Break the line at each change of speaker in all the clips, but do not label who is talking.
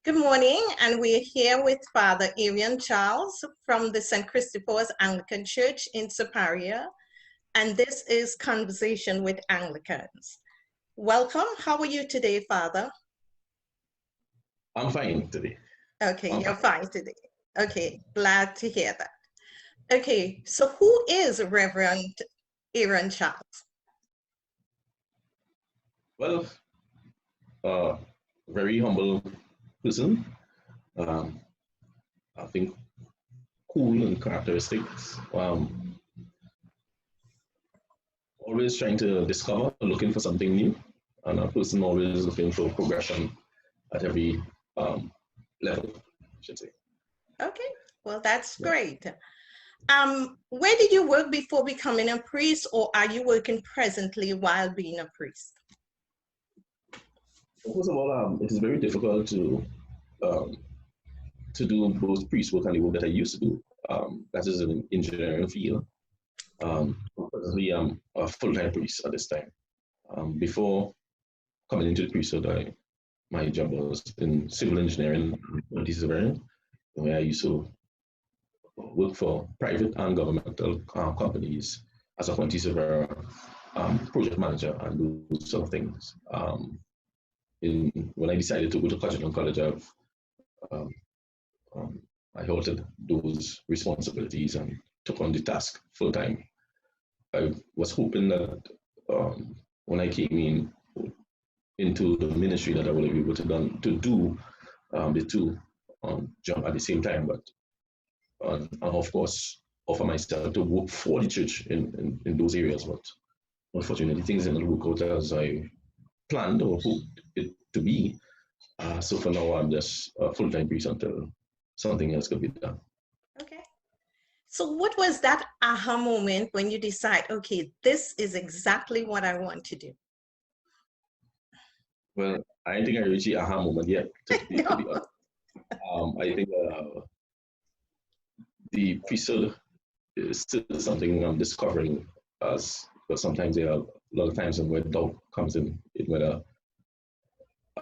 Good morning, and we're here with Father Arian Charles from the St. Christopher's Anglican Church in Superior, and this is Conversation with Anglicans. Welcome. How are you today, Father?
I'm fine today.
Okay, you're fine today. Okay, glad to hear that. Okay, so who is Reverend Arian Charles?
Well, very humble person. I think cool and characteristics. Always trying to discover, looking for something new, and a person always looking for progression at every level, I should say.
Okay, well, that's great. Where did you work before becoming a priest, or are you working presently while being a priest?
First of all, it is very difficult to do both priest work and the work that I used to do. That is an engineering field. Presently, I'm a full-time priest at this time. Before coming into the priesthood, my job was in civil engineering and where I used to work for private and governmental companies as a quantity surveyor, project manager, and those sort of things. When I decided to go to college, I halted those responsibilities and took on the task full time. I was hoping that when I came into the ministry that I would be able to do the two job at the same time, but and of course offer myself to work for the church in those areas. But unfortunately, things didn't work out as I planned or hoped it to be. So for now, I'm just a full-time priest until something else could be done.
Okay. So what was that aha moment when you decide, okay, this is exactly what I want to do?
Well, I don't think I reached the aha moment yet, to be honest. I think the priesthood is still something I'm discovering, because sometimes there are a lot of times when doubt comes in whether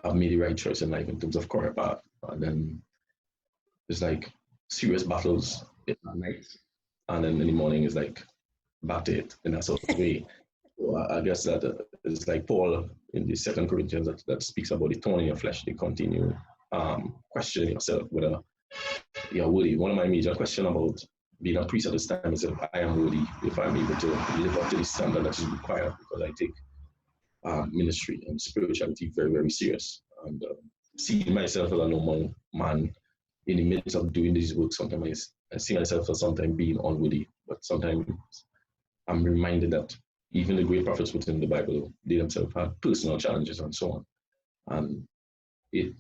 I've made the right choice in life in terms of career path. And then it's like serious battles at night, and then in the morning is like back to it in that sort of way. So I guess that it's like Paul in the 2 Corinthians that speaks about the thorn in your flesh. They continue questioning yourself whether you're worthy. One of my major questions about being a priest at this time is if I am worthy, if I'm able to live up to the standard that is required, because I take ministry and spirituality very, very serious. And seeing myself as a normal man in the midst of doing these work, sometimes I see myself as sometimes being unworthy, but sometimes I'm reminded that even the great prophets within the Bible, they themselves had personal challenges and so on. And it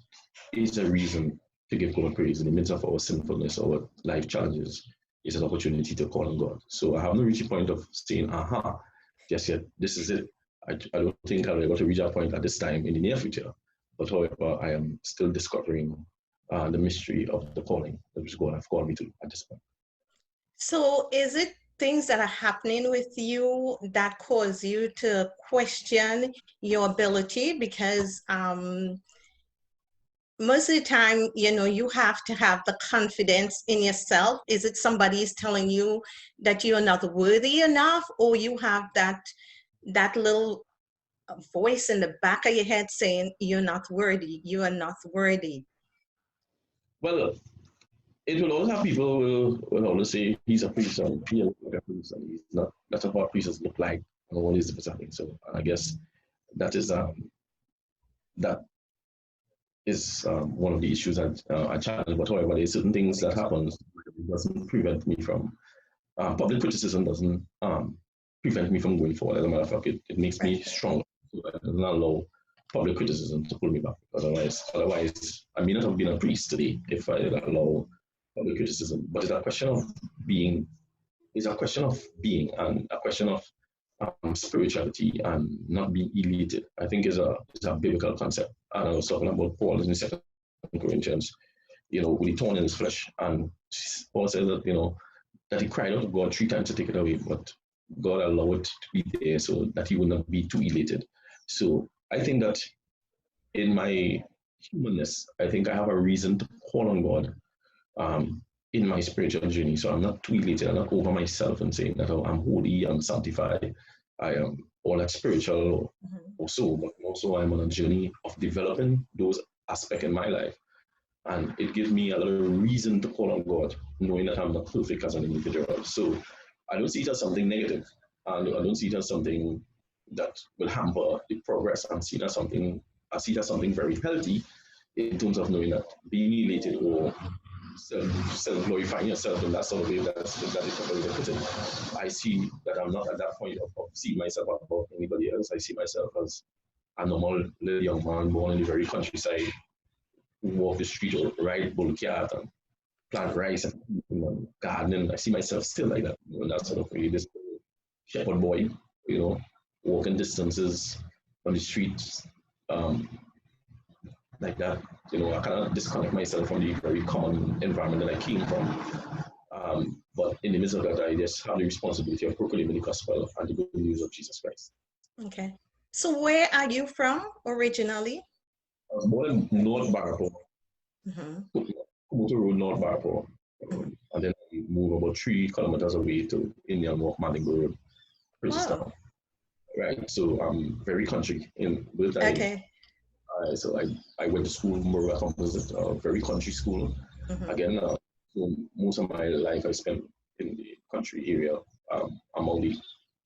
is a reason to give God praise in the midst of our sinfulness, our life challenges. Is an opportunity to call on God. So I haven't reached a point of saying, aha, just yet, this is it. I don't think I'll be able to reach that point at this time in the near future. But however, I am still discovering the mystery of the calling that which God has called me to at this point.
So is it things that are happening with you that cause you to question your ability? Because most of the time, you have to have the confidence in yourself. Is it somebody is telling you that you're not worthy enough, or you have that little voice in the back of your head saying you're not worthy, you are not worthy?
Well, it will always have people will always say he's a priest and he looks like a priest and he's not. That's not what priests look like and what is the something. So I guess that is one of the issues that I challenge. But however, there are certain things that happen. It doesn't prevent me from public criticism. Doesn't prevent me from going forward. As a matter of fact, it makes me stronger. So it doesn't allow public criticism to pull me back. Otherwise, I may not have been a priest today if I allow public criticism. But it's a question of being. It's a question of being and a question of spirituality and not being elated. I think is a biblical concept. And I was talking about Paul in 2 Corinthians, with the thorn in his flesh. And Paul says that, that he cried out to God 3 times to take it away, but God allowed it to be there so that he would not be too elated. So I think that in my humanness. I think I have a reason to call on God in my spiritual journey. So I'm not too elated, I'm not over myself and saying that oh, I'm holy, I'm sanctified, I am all that spiritual also, but also I'm on a journey of developing those aspects in my life. And it gives me a little reason to call on God, knowing that I'm not perfect as an individual. So I don't see it as something negative. And I don't see it as something that will hamper the progress. I see it as something very healthy in terms of knowing that being elated or self-glorifying yourself in that sort of way that is the way to put it. I see that I'm not at that point of seeing myself above anybody else. I see myself as a normal little young man born in the very countryside who walk the street or ride bull cart and plant rice and gardening. I see myself still like that, in that sort of way. This shepherd boy, walking distances on the streets, like that. I cannot disconnect myself from the very common environment that I came from. But in the midst of that, I just have the responsibility of proclaiming the gospel and the good news of Jesus Christ.
Okay. So where are you from originally?
I was born in North Barapore, Kumoto Road, North Barapore. And then I moved about 3 kilometers away to Indian Walk, Mandingo Road, Princeton. Right, so I'm very country in both.
Okay.
So I went to school, Murray Composite, a very country school. Again, so most of my life I spent in the country area, among the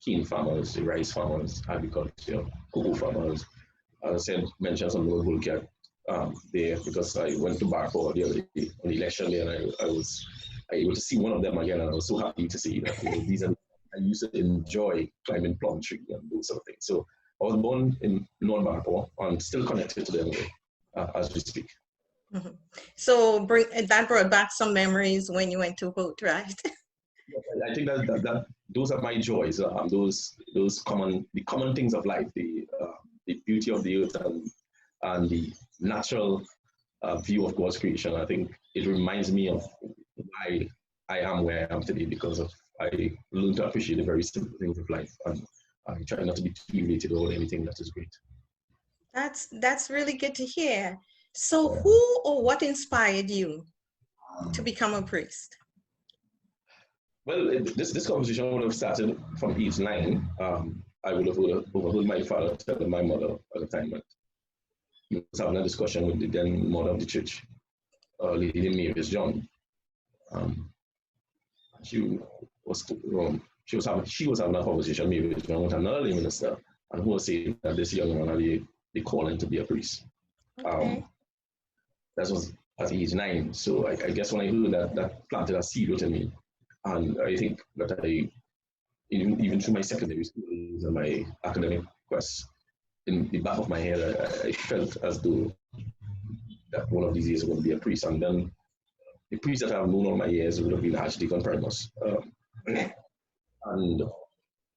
cane farmers, the rice farmers, agriculture, cocoa farmers. As I said, mentioned some little bull cat there because I went to Barco the other day on the election day, and I was able to see one of them again, and I was so happy to see that these are. I used to enjoy climbing plum tree and those sort of things. So I was born in North Barco and still connected to them as we speak.
So that brought back some memories when you went to vote, right?
I think that those are my joys. Those common things of life, the beauty of the earth and the natural view of God's creation. I think it reminds me of why I am where I am today, because of I learned to appreciate the very simple things of life, and I try not to be too elated over anything that is great.
That's really good to hear. So who or what inspired you to become a priest?
Well, this conversation would have started from age 9. I would have overheard my father telling my mother at the time that he was having a discussion with the then mother of the church, Lady Mavis John. She was having a conversation maybe with another lay minister, and who was saying that this young man had the calling to be a priest.
Okay.
That was at age 9. So I guess when I heard that planted a seed within me, and I think that even through my secondary school and my academic quests, in the back of my head, I felt as though that one of these years I'm going to be a priest. And then the priest that I've known all my years would have been Archdeacon Primus. And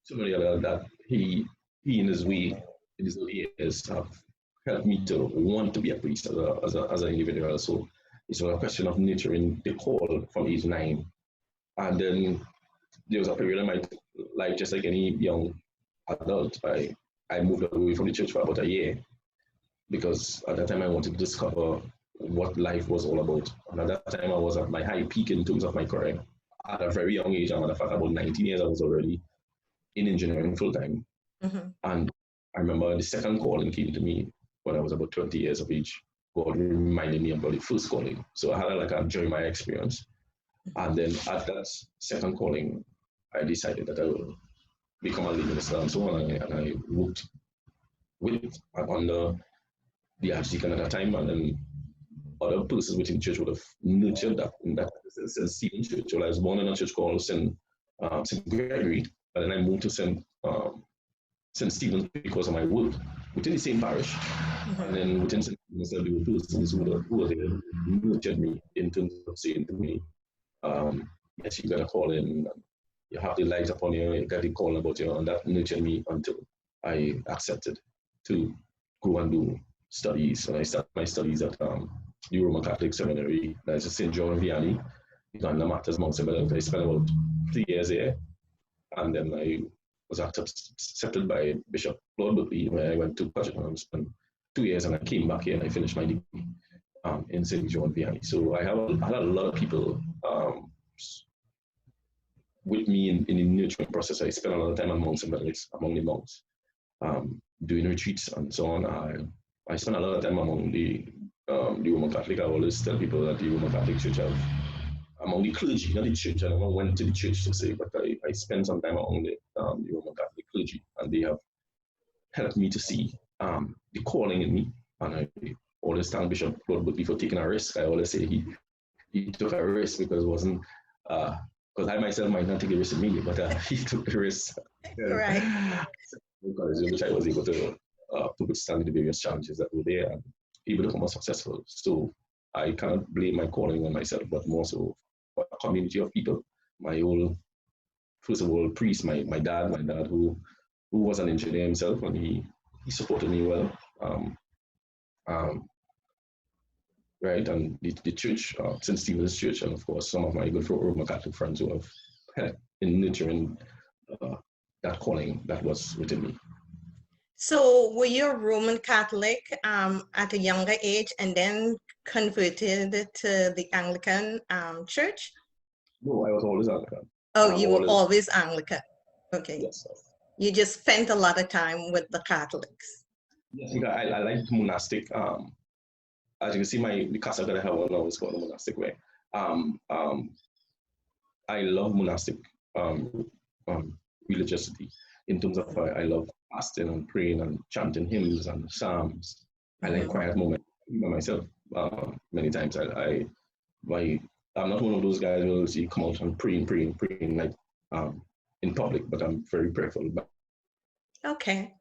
somebody else that he in his way, in his early years, have helped me to want to be a priest as an individual. So it's a question of nurturing the call from age 9. And then there was a period in my life, just like any young adult, I moved away from the church for about a year, because at that time I wanted to discover what life was all about. And at that time I was at my high peak in terms of my career. At a very young age, in fact, about 19 years, I was already in engineering full time. And I remember the second calling came to me when I was about 20 years of age. God reminded me about the first calling. So I had a Jeremiah experience. And then at that second calling, I decided that I will become a lay minister and so on. And I worked with under the Archdeacon at that time, and then other persons within the church would have nurtured that in that St. Stephen's Church. Well, I was born in a church called St. Gregory, but then I moved to St. Stephen's because of my work within the same parish. And then within St. Stephen's, there were persons who were there, nurtured me in terms of saying to me, yes, you got a call in, you have the light upon you got the call about you, and that nurtured me until I accepted to go and do studies. And I started my studies at the Roman Catholic Seminary, that is St. John Vianney, Uganda Matters, Mount St. I spent about 3 years there, and then I was accepted by Bishop Lord Berkeley when I went to Patricia Carrabon-Smith. 2 years, and I came back here and I finished my degree in St. John behind. So I had a lot of people with me in the nurturing process. I spent a lot of time among the monks, doing retreats and so on. I spent a lot of time among the Roman Catholic. I always tell people that the Roman Catholic Church among the clergy, not the church. I never went to the church to say, but I spent some time among the Roman Catholic clergy, and they have helped me to see the calling in me. And I always thank Bishop Claude Woodley for taking a risk. I always say he took a risk because it wasn't, because I myself might not take a risk immediately, but he took the risk.
Right.
Which I was able to withstand the various challenges that were there and able to become more successful. So I cannot blame my calling on myself, but more so for a community of people. My old, first of all, priest, my dad who was an engineer himself, and he supported me well. Right, and the church, St. Stephen's Church, and of course some of my good Roman Catholic friends who have helped in nurturing that calling that was within me.
So were you a Roman Catholic at a younger age and then converted to the Anglican church?
No, I was always Anglican.
Oh, you were always Anglican. Okay.
Yes.
You just spent a lot of time with the Catholics.
Yes, because I like monastic. As you can see, the castle that I have now is called the monastic way. I love monastic religiosity in terms of I love fasting and praying and chanting hymns and psalms. I like quiet moments by myself. Many times I'm not one of those guys who will see come out and praying like in public, but I'm very prayerful.
Okay.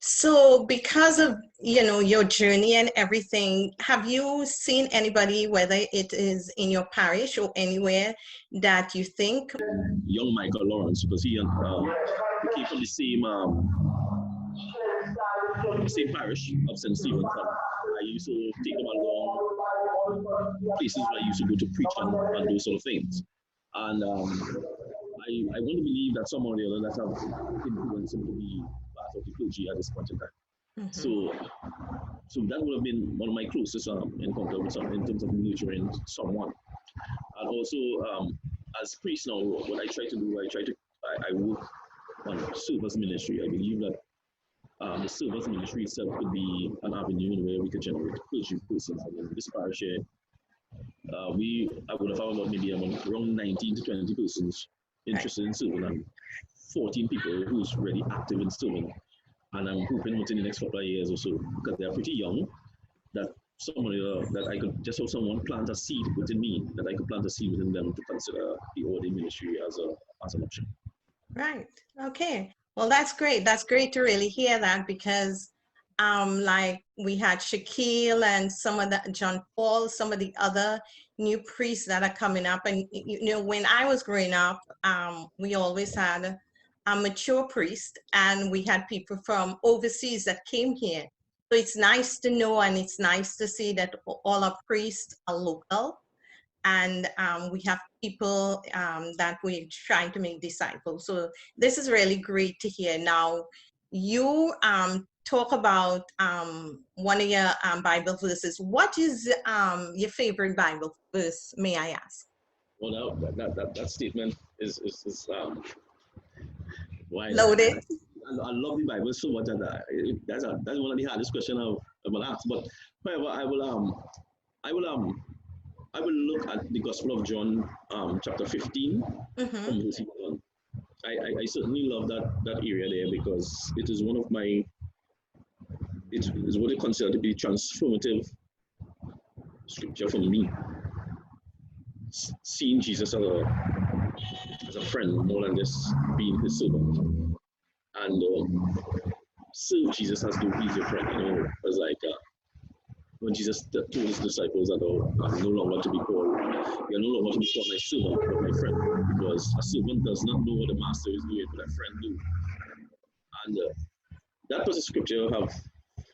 So because of, your journey and everything, have you seen anybody, whether it is in your parish or anywhere, that you think?
Young Michael Lawrence, because he came from the same parish of St. Stephen's. I used to take him along places where I used to go to preach and those sort of things. And I want to believe that someone or the other that have influenced him to be part of the clergy at this point in time. So that would have been one of my closest encounter with someone in terms of nurturing someone. And also, as priest now, what I try to do, I work on service ministry. I believe that the service ministry itself could be an avenue where we could generate clergy persons. And in this parish here, I would have found about maybe around 19 to 20 persons interested in serving, and 14 people who's really active in serving. And I'm hoping within the next couple of years or so, because they are pretty young, that someone that I could just have someone plant a seed within me, that I could plant a seed within them to consider the ordained ministry as an option.
Right. Okay. Well, that's great. That's great to really hear that, because like we had Shaquille and some of the John Paul, some of the other new priests that are coming up. And when I was growing up, we always had a mature priest, and we had people from overseas that came here. So it's nice to know, and it's nice to see that all our priests are local, and we have people that we're trying to make disciples. So this is really great to hear. Now, you talk about one of your Bible verses. What is your favorite Bible verse, may I ask?
Well, that statement is why
Loaded.
I love the Bible so much that that's one of the hardest questions I will ask. But however, I will look at the Gospel of John, chapter 15, from verse 1. I certainly love that area there, because it is one of my, it is what I consider to be transformative scripture for me. Seeing Jesus as a friend, more than just being his servant, and serve Jesus as though he's your friend. It was like when Jesus told his disciples that I'm no longer to be called, you're no longer to be called my servant, but my friend, because a servant does not know what the master is doing, but a friend do. And that was a scripture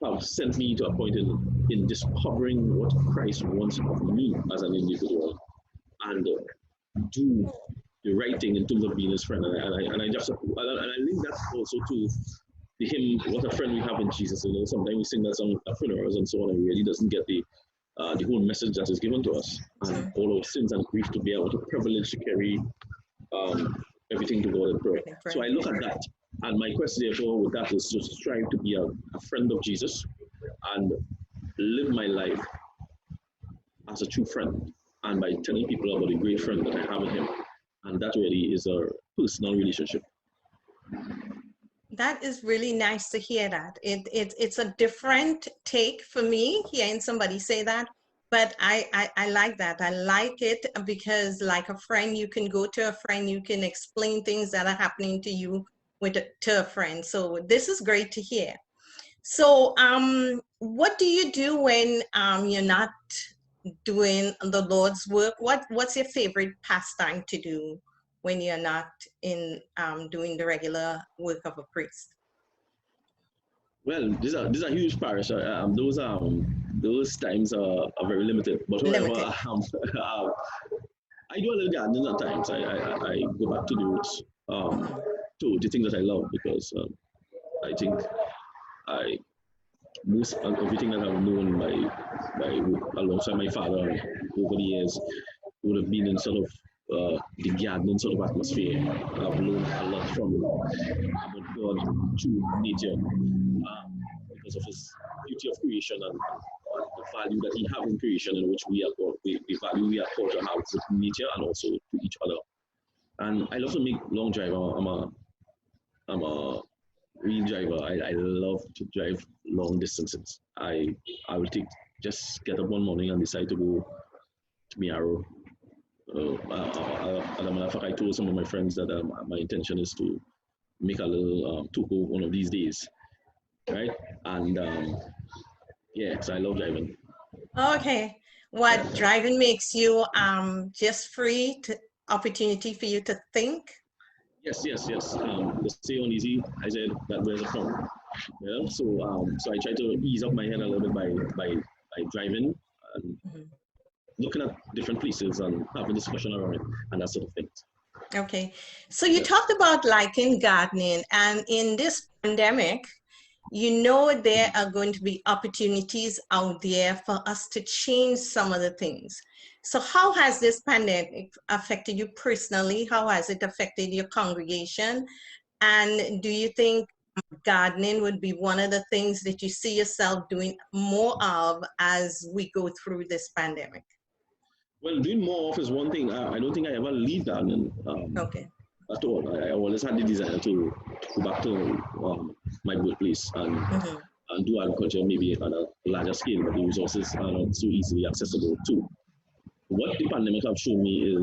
have sent me to a point in discovering what Christ wants of me as an individual, and do the right thing in terms of being his friend. And I link that also to
the hymn, what a friend we have in Jesus. You know, sometimes we sing that song at funerals and so on, and really doesn't get the whole message that is given to us, and all our sins and grief, to be able to privilege to carry everything to God in prayer. So I look at that, and my question therefore with that is to strive to be a friend of Jesus and live my life as a true friend, and by telling people about the great friend that I have in him. And that really is a personal relationship.
That is really nice to hear that. It's a different take for me hearing somebody say that, but I like that. I like it because like a friend, you can go to a friend, you can explain things that are happening to you to a friend. So this is great to hear. So what do you do when you're not doing the Lord's work? What's your favorite pastime to do when you're not in doing the regular work of a priest?
Well, these are huge parish. Those times are very limited. But however,
Limited.
I do a little gardening at times. I go back to the roots, to the things that I love, because I think most of everything that I've known alongside my father over the years would have been in sort of the gardening sort of atmosphere. I've learned a lot from about God through nature, because of his beauty of creation and the value that he has in creation, in which we are called, the value we are called to have with nature and also to each other. And I love to make long drive. I'm a real driver. I love to drive long distances. I will just get up one morning and decide to go to Miaro. As a matter of fact, I told some of my friends that my intention is to make a little tuko one of these days, right? And yeah, so I love driving.
Okay. What driving makes you just free to opportunity for you to think?
Yes. The stay on easy, I said that where's it from? Yeah. So I try to ease up my head a little bit by driving and looking at different places and having discussion around it and that sort of thing.
Okay. So you talked about liking gardening, and in this pandemic, you know there are going to be opportunities out there for us to change some of the things. So how has this pandemic affected you personally? How has it affected your congregation? And do you think gardening would be one of the things that you see yourself doing more of as we go through this pandemic?
Well, doing more of is one thing. I don't think I ever leave gardening
Okay.
at all. I always had the desire to go back to my birthplace and do agriculture maybe at a larger scale, but the resources are not so easily accessible too. What the pandemic have shown me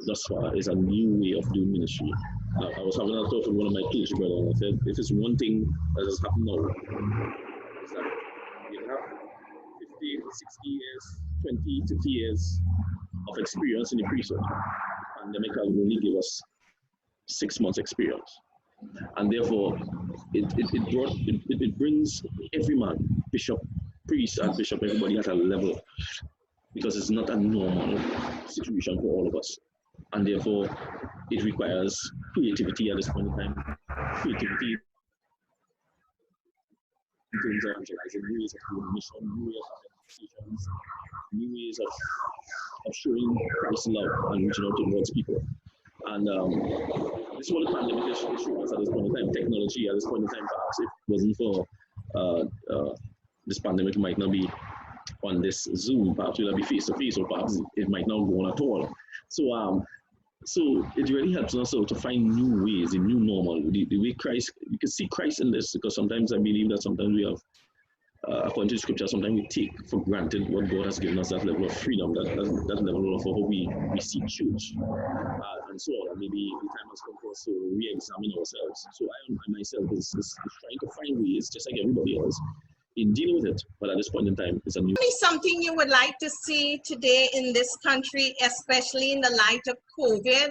thus far is a new way of doing ministry. I was having a talk with one of my clergy brothers, and I said, if it's one thing that has happened now, is that you can have 50, 60 years, 20, 30 years of experience in the priesthood. The pandemic will only give us 6 months experience. And therefore, it brings every man, bishop, priest, and bishop, everybody at a level, because it's not a normal situation for all of us. And therefore, it requires creativity at this point in time. Creativity in terms of evangelizing, new ways of doing mission, new ways of applications, new ways of showing Christ's love and reaching out towards people. And this is what the pandemic is showing us at this point in time. Technology at this point in time, perhaps if it wasn't for this pandemic, might not be on this Zoom, perhaps it will be face to face, or perhaps it might not go on at all. So it really helps us to find new ways, a new normal, the way Christ, you can see Christ in this, because sometimes I believe that sometimes we have, according to scripture, sometimes we take for granted what God has given us, that level of freedom, that level of how we see church, and so on. And maybe the time has come for us to re-examine ourselves. So I myself is trying to find ways, just like everybody else, in dealing with it, but at this point in time, it's a new.
Something you would like to see today in this country, especially in the light of COVID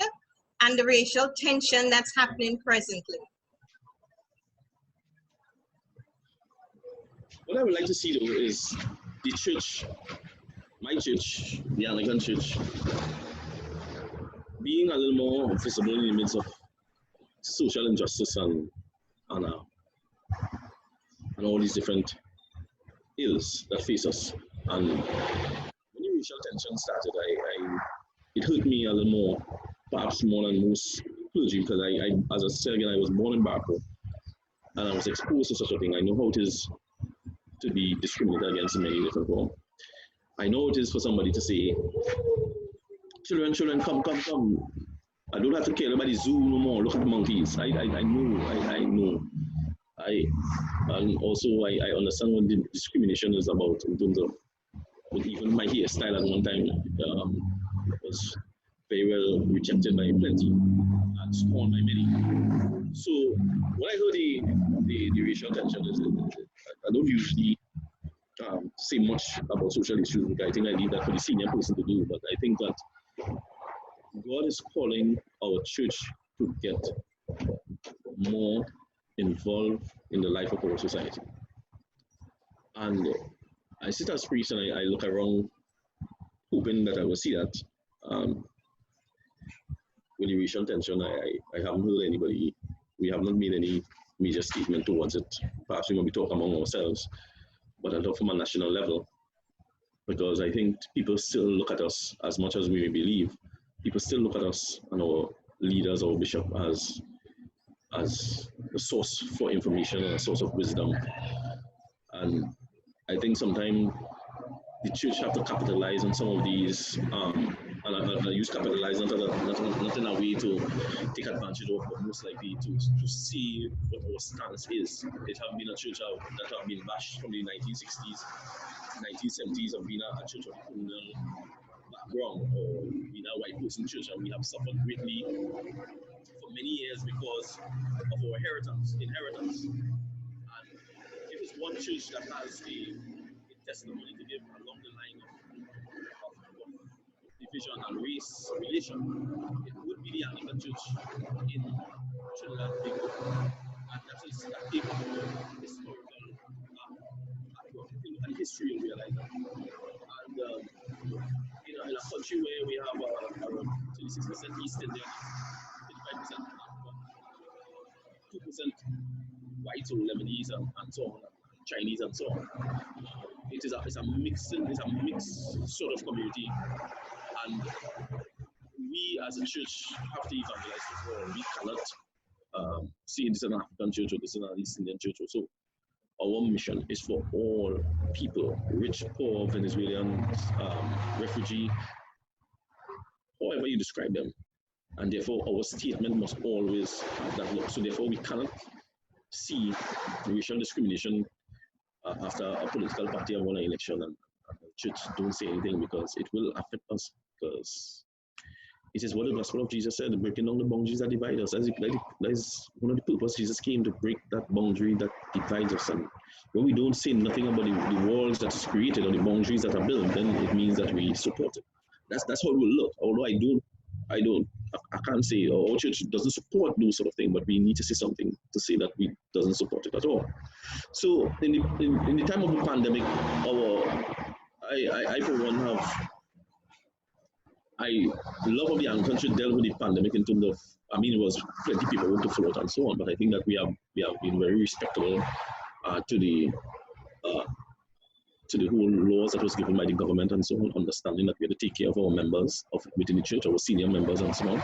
and the racial tension that's happening presently?
What I would like to see, though, is the church, my church, the Anglican church, being a little more visible in the midst of social injustice and and all these different ills that face us. And when the racial tension started, it hurt me a little more, perhaps more than most clergy, because I as I said again, I was born in Barco, and I was exposed to such a thing. I know how it is to be discriminated against in many different forms. I know it is for somebody to say, children, come. I don't have to care about the zoo no more. Look at the monkeys. I know. And also I understand what the discrimination is about in terms of even my hairstyle at one time was very well rejected by plenty and scorned by many. So when I heard the racial tension, I don't usually say much about social issues because I think I leave that for the senior person to do. But I think that God is calling our church to get more involved in the life of our society. And I sit as priest and I look around hoping that I will see that. With the racial tension, I haven't heard anybody, we have not made any major statement towards it. Perhaps we might be talking among ourselves, but I talk from a national level, because I think people still look at us, as much as we may believe, people still look at us and our leaders, our bishop, as a source for information and a source of wisdom. And I think sometimes the church have to capitalize on some of these, and I use capitalize not in a way to take advantage of, but most likely to see what our stance is. It has been a church that have been bashed from the 1960s, 1970s, of being a church of criminal background, or being a white person church, and we have suffered greatly for many years because of our inheritance. And if it's one church that has the testimony to give along the line of division and race relation, it would be the Anglican Church in Trinidad and Tobago. And that is a big historical background. If you look at the history, you'll realize that. And in a country where we have around 26% East Indian, 25% 2% white or Lebanese and so on, Chinese and so on. It's a mixed sort of community, and we as a church have to evangelize the world. We cannot see this is an African church or this is an East Indian church. So our mission is for all people, rich, poor, Venezuelan, refugee, however you describe them. And therefore our statement must always have that look. So therefore we cannot see racial discrimination after a political party have won an election and the church don't say anything, because it will affect us, because it is what the gospel of Jesus said, breaking down the boundaries that divide us. That is one of the purposes Jesus came, to break that boundary that divides us. And when we don't say nothing about the walls that is created or the boundaries that are built, then it means that we support it. That's how it will look. Although I can't say our church doesn't support those sort of things, but we need to say something to say that we doesn't support it at all. So in the time of the pandemic, I for one I love how the Anglican Church dealt with the pandemic in terms of, it was plenty of people went to float and so on, but I think that we have been very respectful to the whole laws that was given by the government and so on, understanding that we had to take care of our members within the church, our senior members and so on.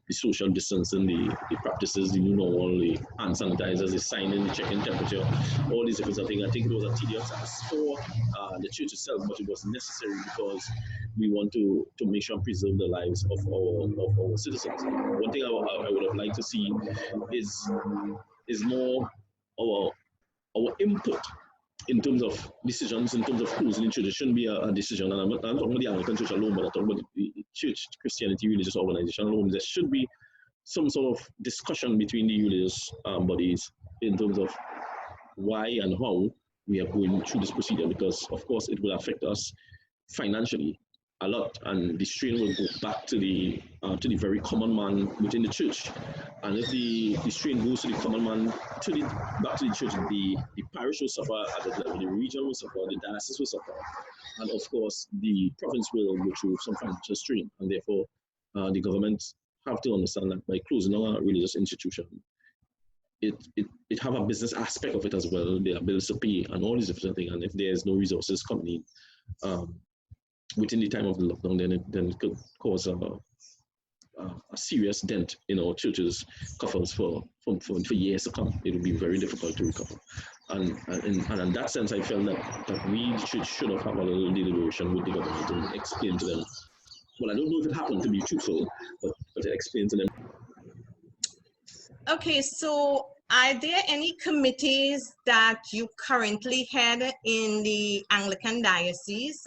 The social distancing, the practices, the new normal, the hand sanitizers, the signing, the checking temperature, all these different things. I think it was a tedious task for the church itself, but it was necessary because we want to make sure and preserve the lives of our citizens. One thing I would have liked to see is more our input in terms of decisions, in terms of closing the church. It shouldn't be a decision, and I'm not talking about the Anglican Church alone, but I'm talking about the church, Christianity, religious organization alone. There should be some sort of discussion between the religious bodies in terms of why and how we are going through this procedure, because of course it will affect us financially a lot, and the strain will go back to the very common man within the church. And if the strain goes to the common man, back to the church, the parish will suffer at that level, the region will suffer, the diocese will suffer, and of course the province will go through some financial strain. And therefore the government have to understand that by closing down a religious institution, it have a business aspect of it as well. There are bills to pay and all these different things. And if there's no resources coming within the time of the lockdown, then it could cause a serious dent in our churches' coffers for years to come. It will be very difficult to recover. And in that sense, I felt that we should have had a little deliberation with the government and explain to them. Well, I don't know if it happened, to be truthful, but explain to them.
Okay, so are there any committees that you currently head in the Anglican diocese?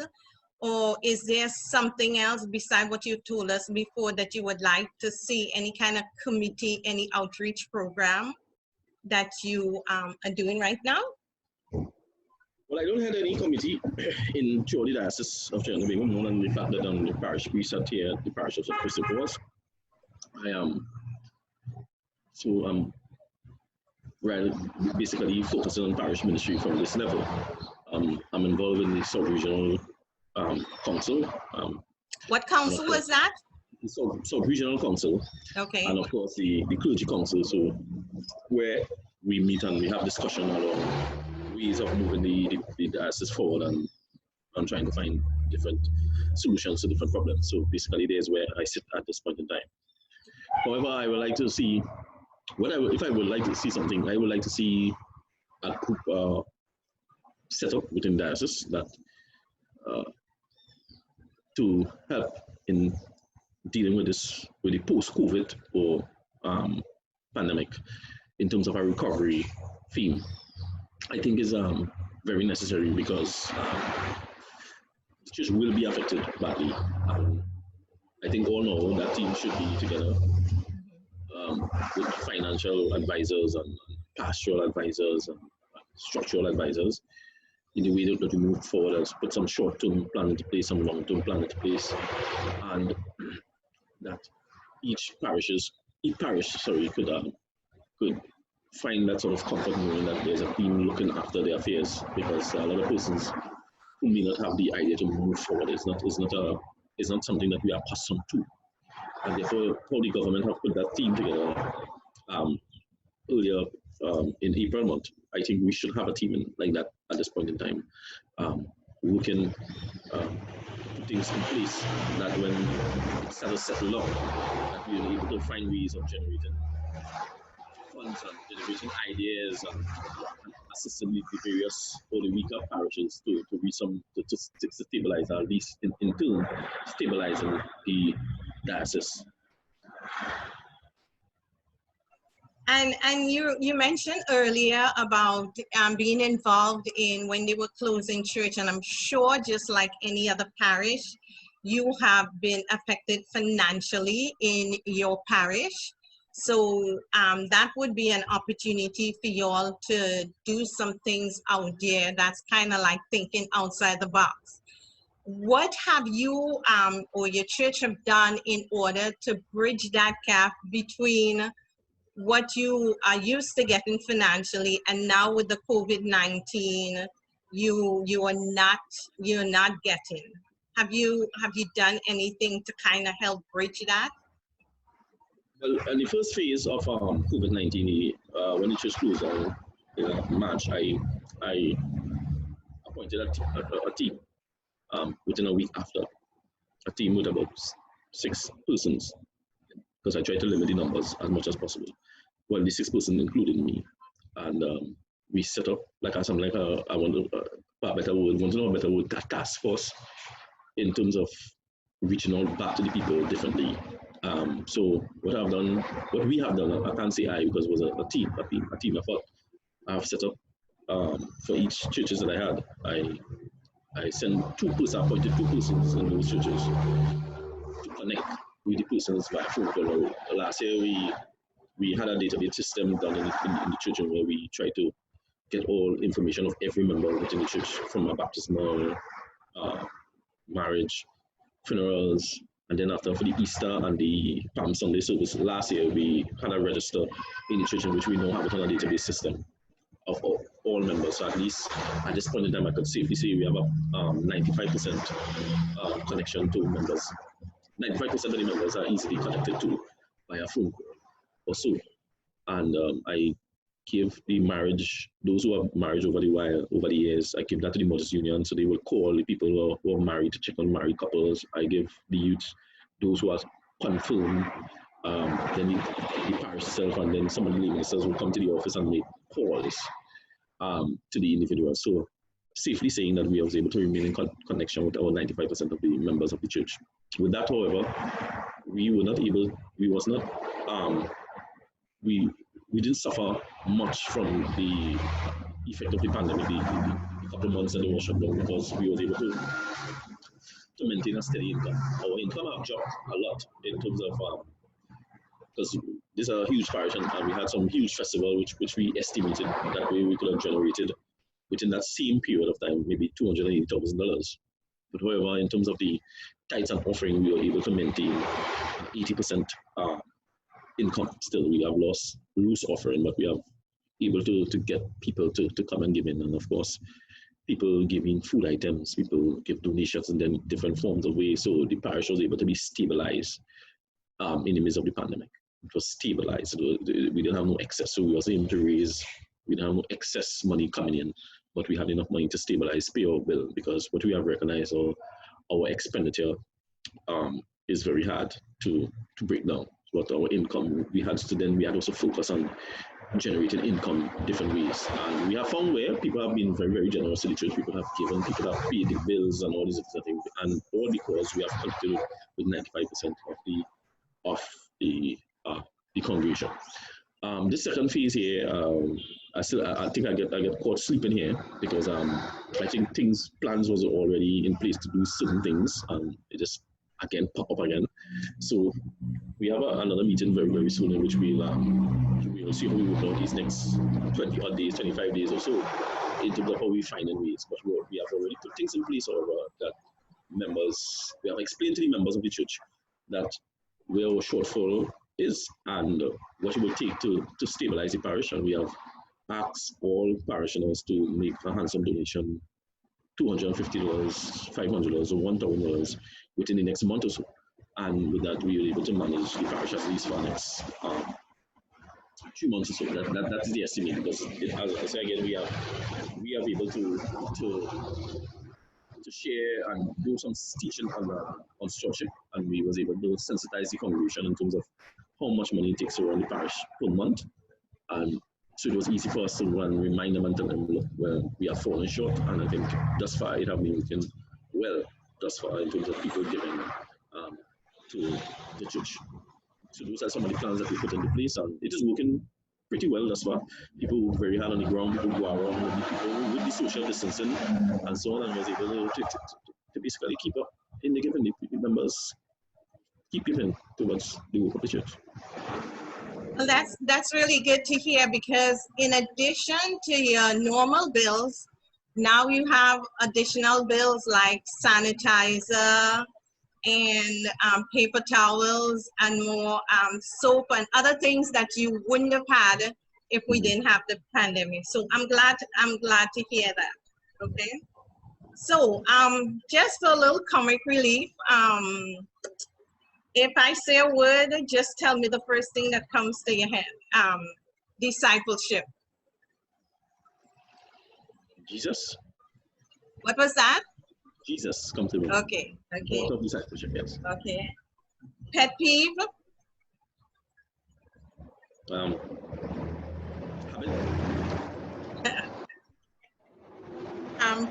Or is there something else beside what you told us before that you would like to see, any kind of committee, any outreach program that you are doing right now?
Well, I don't have any committee in the Diocese of Trinidad and Tobago, more than the fact that I'm the parish priest at here, the parish of St. Christopher's. Basically focusing on parish ministry from this level. I'm involved in the sub-regional council.
What council was that?
The sub-regional council.
Okay.
And of course the clergy council, so where we meet and we have discussion along ways of moving the diocese forward and trying to find different solutions to different problems. So basically there's where I sit at this point in time. However, I would like to see, if I would like to see something, I would like to see a group set up within diocese that to help in dealing with the post-COVID or pandemic in terms of a recovery theme. I think is very necessary because the church will be affected badly. I think all know that team should be together with financial advisors and pastoral advisors and structural advisors in the way that we move forward, as put some short-term plan into place, some long-term plan into place, and that each parish could find that sort of comfort knowing that there's a team looking after their affairs, because a lot of persons who may not have the idea to move forward is not something that we are accustomed to, and therefore how the government have put that team together earlier in April month. I think we should have a team like that at this point in time, who can put things in place that when it starts to settle up, that we are able to find ways of generating funds and generating ideas and assisting the various or the weaker parishes to stabilize, or at least in turn stabilizing the diocese.
And you mentioned earlier about being involved in when they were closing church, and I'm sure just like any other parish, you have been affected financially in your parish. So that would be an opportunity for you all to do some things out there that's kind of like thinking outside the box. What have you or your church have done in order to bridge that gap between what you are used to getting financially and now with the COVID-19 you're not getting? Have you done anything to kind of help bridge that?
Well, in the first phase of COVID-19, when the church closed down in March, I appointed a team within a week after, a team with about 6 persons, because I tried to limit the numbers as much as possible. Well, the 6 persons included me, and we set up something like a better word, that task force in terms of reaching out back to the people differently. So what we have done, I can't say I, because it was a team effort. I've set up for each churches that I had. I appointed 2 persons in those churches to connect with the persons by phone call. Last year we had a database system done in the church where we try to get all information of every member within the church, from a baptismal, marriage, funerals, and then after for the Easter and the Palm Sunday service. Last year we had a register in the church in which we now have it on a database system of all members. So at least at this point in time, I could safely say we have a 95% connection to members. 95% of the members are easily connected to by a phone call or so. And I give the marriage, those who have marriage over the years, I give that to the Mothers Union, so they will call the people who are married to check on married couples. I give the youth, those who are confirmed, then the parish itself, and then some of the lay ministers will come to the office and make calls to the individual. So safely saying that we was able to remain in connection with our 95% of the members of the church. With that, however, we didn't suffer much from the effect of the pandemic, the couple of months that we were shut down, because we were able to maintain a steady income. Our income have dropped a lot in terms of, because this is a huge parish, and we had some huge festival which we estimated that we could have generated within that same period of time, maybe $280,000. But however, in terms of the tithes and offering, we were able to maintain 80% income. Still, we have loose offering, but we are able to get people to come and give in. And of course, people giving food items, people give donations in then different forms of ways. So the parish was able to be stabilized in the midst of the pandemic. It was stabilized. We didn't have no excess, so we was able to raise. We didn't have no excess money coming in, but we had enough money to stabilize, pay our bill, because what we have recognized, our expenditure is very hard to break down. But our income, we had also focus on generating income different ways. And we have found where people have been very, very generous to the church. People have given, people have paid the bills and all these other things. And all because we have connected with 95% of the congregation. The second phase here, I think I get caught sleeping here because I think plans was already in place to do certain things, and it just again pop up again. So we have another meeting very, very soon, in which we'll see how we work out these next 20 odd days, 25 days or so, in terms of how we find ways. But we have already put things in place, however, that we have explained to the members of the church that where our shortfall is and what it will take to stabilize the parish. And we have asked all parishioners to make a handsome donation, $250, $500, or $1,000 within the next month or so. And with that, we were able to manage the parish at least for the next 2 months or so. That's the estimate, because as I say again, we are able to share and do some teaching on stewardship, and we was able to sensitize the congregation in terms of how much money it takes to run the parish per month. And so it was easy for us to remind them and tell them, look, well, we have fallen short. And I think thus far it has been working well thus far in terms of people giving to the church. So those are some of the plans that we put into place, and it is working pretty well thus far. People work very hard on the ground, people go around with the people with the social distancing and so on, and was able to basically keep up in the giving. The members keep giving towards the work of the church.
Well, that's really good to hear, because in addition to your normal bills, now you have additional bills like sanitizer and paper towels and more soap and other things that you wouldn't have had if we didn't have the pandemic. So I'm glad to hear that. Okay. So just for a little comic relief, if I say a word, just tell me the first thing that comes to your head. Discipleship.
Jesus.
What was that?
Jesus, come to me.
Okay.
Of discipleship, yes.
Okay. Pet peeve.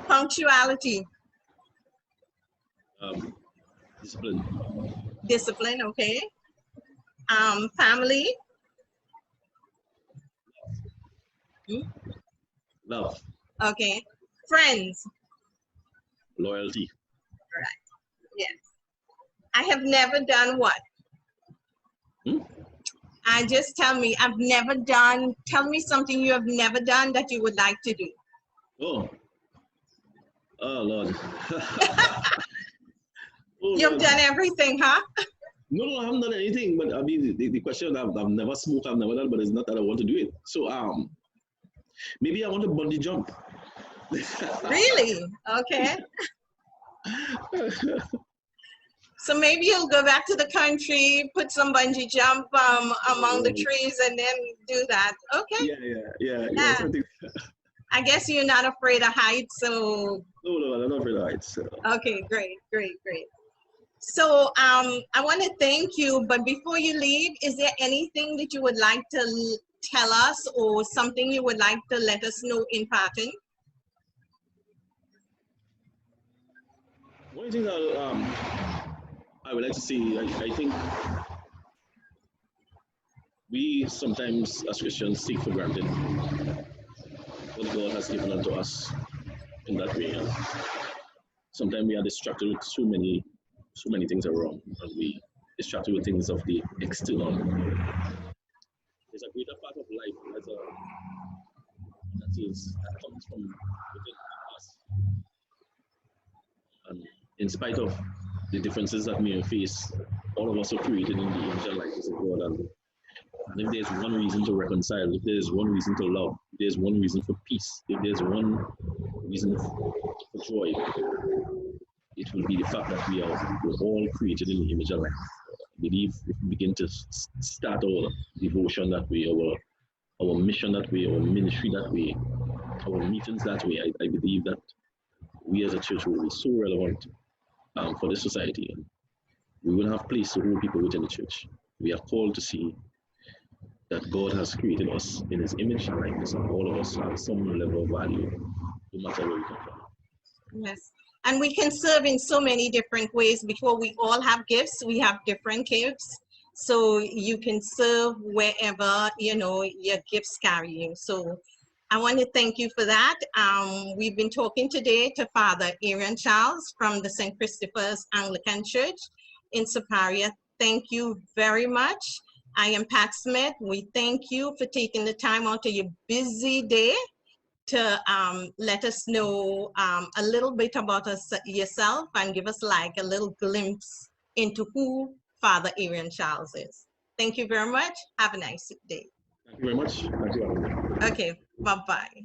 Punctuality. Discipline, okay. Family.
Love.
Okay. Friends.
Loyalty.
Right. Yes. I have never done what? And just tell me, tell me something you have never done that you would like to do.
Oh Lord.
You've done everything, huh?
No, I haven't done anything. But I mean, the question, I've never smoked, I've never done, but it's not that I want to do it. So maybe I want to bungee jump.
Really? Okay. So maybe you'll go back to the country, put some bungee jump among the trees, and then do that. Okay.
Yeah. Something.
I guess you're not afraid of heights, so.
No, I'm not afraid of heights. So.
Okay, great. So I want to thank you, but before you leave, is there anything that you would like to tell us or something you would like to let us know in passing?
One thing that I would like to see, I think we sometimes as Christians take for granted what God has given unto us in that way. And sometimes we are distracted with so many things are wrong, and we distracted with things of the external. There's a greater part of life that comes from within us. And in spite of the differences that we may face, all of us are created in the image and likeness of God. And if there's one reason to reconcile, if there's one reason to love, if there's one reason for peace, if there's one reason for joy, it will be the fact that we're all created in the image and likeness. I believe if we begin to start our devotion that way, our mission that way, our ministry that way, our meetings that way, I believe that we as a church will be so relevant for this society. And we will have place to hold people within the church. We are called to see that God has created us in his image and likeness, and all of us have some level of value, no matter where we come from.
Yes. And we can serve in so many different ways because we all have gifts. We have different gifts. So you can serve wherever, your gifts carry you. So I want to thank you for that. We've been talking today to Father Aaron Charles from the St. Christopher's Anglican Church in Superior. Thank you very much. I am Pat Smith. We thank you for taking the time out of your busy day to let us know a little bit about yourself and give us like a little glimpse into who Father Aaron Charles is. Thank you very much. Have a nice day.
Thank you very much. Thank you.
Okay, bye-bye.